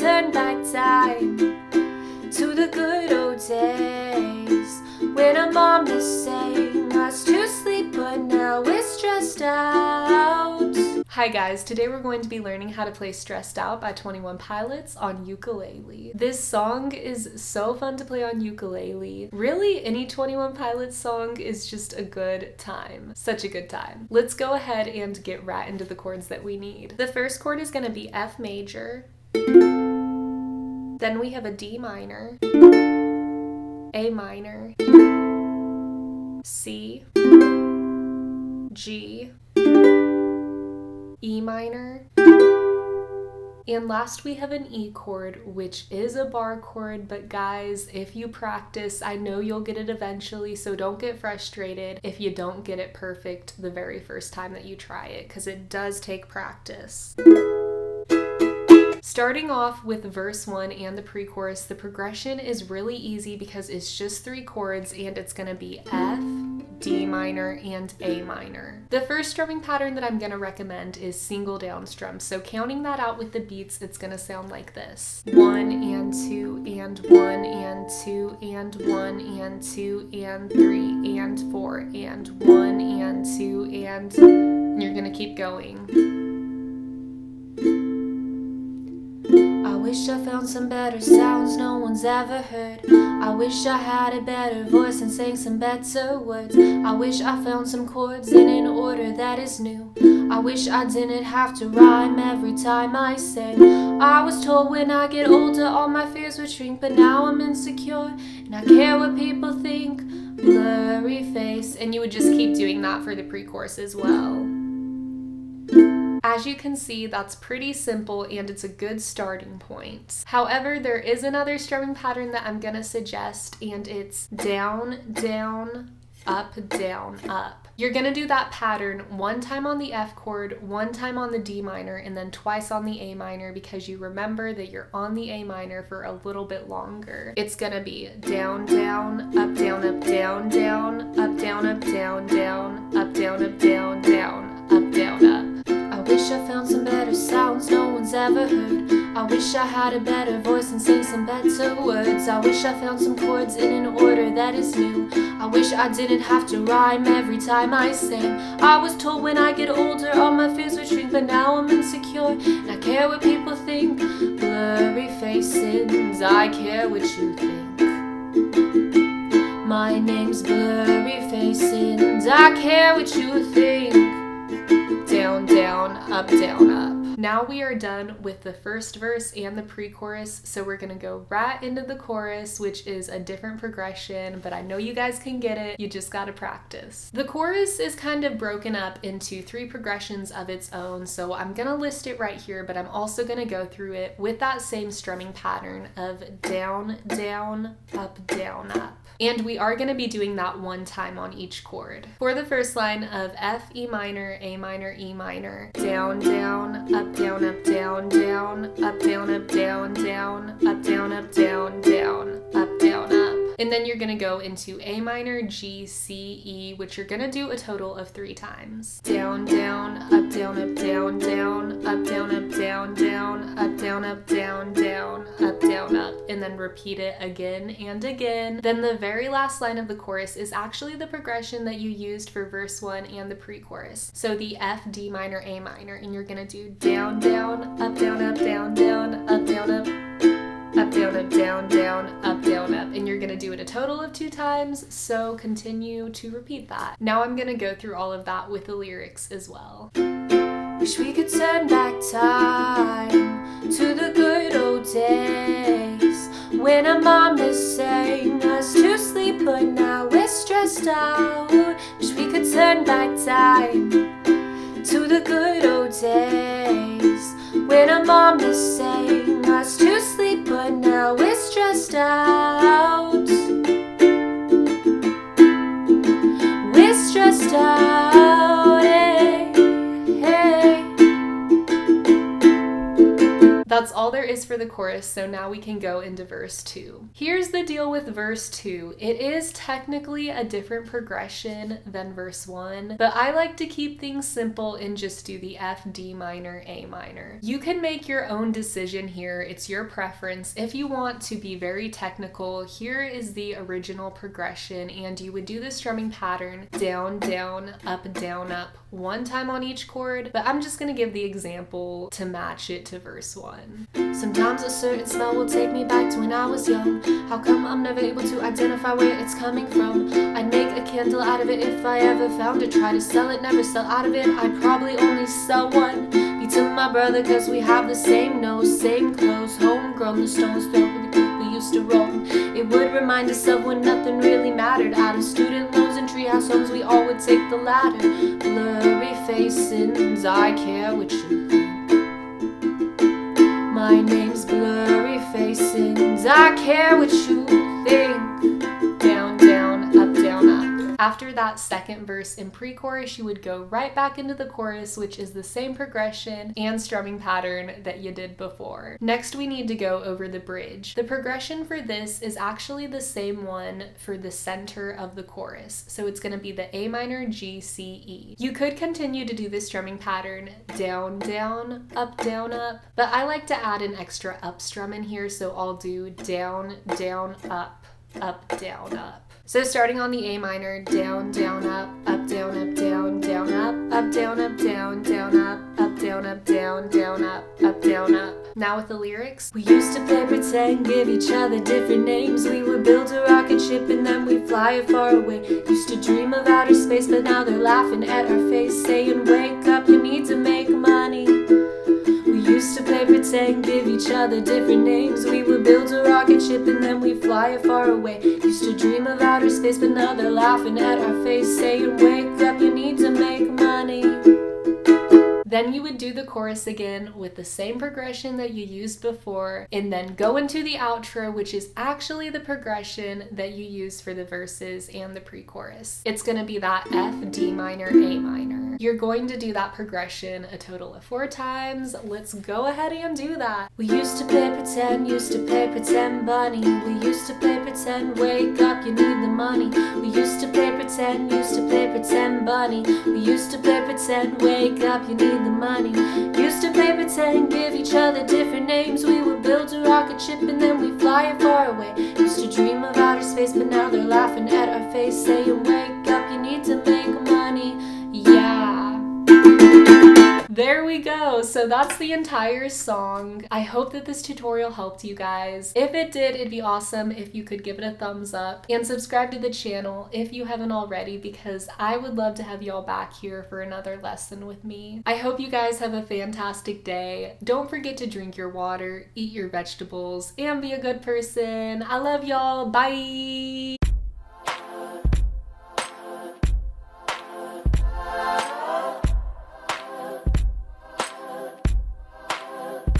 turn back time to the good old days when our mom is saying us to sleep, but now we're stressed out. Hi guys, today we're going to be learning how to play Stressed Out by 21 Pilots on ukulele. This song is so fun to play on ukulele. Really, any 21 Pilots song is just a good time. Such a good time. Let's go ahead and get right into the chords that we need. The first chord is going to be F major. Then we have a D minor, A minor, C, G, E minor, and last we have an E chord, which is a bar chord, but guys, if you practice, I know you'll get it eventually, so don't get frustrated if you don't get it perfect the very first time that you try it, because it does take practice. Starting off with verse 1 and the pre-chorus, the progression is really easy because it's just 3 chords and it's going to be F, D minor, and A minor. The first strumming pattern that I'm going to recommend is single down strum. So counting that out with the beats, it's going to sound like this. 1 and 2 and 1 and 2 and 1 and 2 and 3 and 4 and 1 and 2 and you're going to keep going. I wish I found some better sounds no one's ever heard. I wish I had a better voice and sang some better words. I wish I found some chords in an order that is new. I wish I didn't have to rhyme every time I sang. I was told when I get older all my fears would shrink, but now I'm insecure and I care what people think. Blurry face. And you would just keep doing that for the pre-chorus as well. As you can see, that's pretty simple and it's a good starting point. However, there is another strumming pattern that I'm gonna suggest, and it's down, down, up, down, up. You're gonna do that pattern one time on the F chord, one time on the D minor, and then twice on the A minor because you remember that you're on the A minor for a little bit longer. It's gonna be down, down, up, down, up, down, down, up, down, up, down, down, up, down, up, down, down, up, down, up. I wish I found some better sounds no one's ever heard. I wish I had a better voice and sang some better words. I wish I found some chords in an order that is new. I wish I didn't have to rhyme every time I sang. I was told when I get older all my fears would shrink, but now I'm insecure and I care what people think. Blurry faces, I care what you think. My name's Blurry Faces, I care what you think. Down, down, up, down, up. Now we are done with the first verse and the pre-chorus, so we're gonna go right into the chorus, which is a different progression, but I know you guys can get it, you just gotta practice. The chorus is kind of broken up into 3 progressions of its own, so I'm gonna list it right here, but I'm also gonna go through it with that same strumming pattern of down, down, up, down, up. And we are going to be doing that one time on each chord. For the first line of F, E minor, A minor, E minor, down, down, up, down, up, down, down, up, down, up, down, down, up, down, up, down, down, up, down, up. And then you're going to go into A minor, G, C, E, which you're going to do a total of 3 times. Down, down, up, down, up, down, down, up, down, up, down, down, up, down, up, down, down, up, down, up. And then repeat it again and again. Then the very last line of the chorus is actually the progression that you used for verse 1 and the pre-chorus. So the F, D minor, A minor, and you're going to do down, down, up, down, up, down, down, up, down, up, up, down, up, down, down, up, down, up. And you're going to do it a total of 2 times, so continue to repeat that. Now I'm going to go through all of that with the lyrics as well. Wish we could turn back time to the good old days when our mom is saying us to sleep, but now we're stressed out. Wish we could turn back time to the good old days when our mom is saying us to sleep, but now we're stressed out. We're stressed out, hey, hey. That's all there is for the chorus, so now we can go into verse 2. Here's the deal with verse 2. It is technically a different progression than verse 1, but I like to keep things simple and just do the F, D minor, A minor. You can make your own decision here. It's your preference. If you want to be very technical, here is the original progression, and you would do the strumming pattern down, down, up, one time on each chord, but I'm just gonna give the example to match it to verse 1. Sometimes a certain smell will take me back to when I was young. How come I'm never able to identify where it's coming from? I'd make a candle out of it if I ever found it. Try to sell it, never sell out of it. I'd probably only sell one. Me to my brother, cause we have the same nose, same clothes, homegrown, the stones throw with the group we used to roam. It would remind us of when nothing really mattered. Out of student loans and treehouse homes, we all would take the ladder. Blurry facings, I care what you think. My name's Blurry Facings, I care what you think. Down, down, up, down, up. After that second verse in pre-chorus, you would go right back into the chorus, which is the same progression and strumming pattern that you did before. Next, we need to go over the bridge. The progression for this is actually the same one for the center of the chorus. So it's going to be the A minor, G, C, E. You could continue to do the strumming pattern down, down, up, but I like to add an extra up strum in here, so I'll do down, down, up, down, up. So starting on the A minor, down, down, up, down, down, down, up, down, down, down, up, down, down, up, down, up. Now with the lyrics. We used to play pretend, give each other different names. We would build a rocket ship and then we'd fly it far away. Used to dream of outer space, but now they're laughing at our face, saying, wake up, you need to make money. Used to play pretend, give each other different names. We would build a rocket ship and then we'd fly it far away. Used to dream of outer space, but now they're laughing at our face, saying, wake up, you need to make money. Then you would do the chorus again with the same progression that you used before, and then go into the outro, which is actually the progression that you used for the verses and the pre-chorus. It's going to be that F, D minor, A minor. You're going to do that progression a total of 4 times. Let's go ahead and do that. We used to play pretend, bunny. We used to play pretend, wake up, you need the money. We used to play pretend, bunny. We used to play pretend, wake up, you need the money. Used to play pretend, give each other different names. We would build a rocket ship and then we fly it far away. Used to dream of outer space, but now they're laughing at our face, saying, wake up, you need to make money. Yeah. There we go. So that's the entire song. I hope that this tutorial helped you guys. If it did, it'd be awesome if you could give it a thumbs up and subscribe to the channel if you haven't already, because I would love to have y'all back here for another lesson with me. I hope you guys have a fantastic day. Don't forget to drink your water, eat your vegetables, and be a good person. I love y'all. Bye.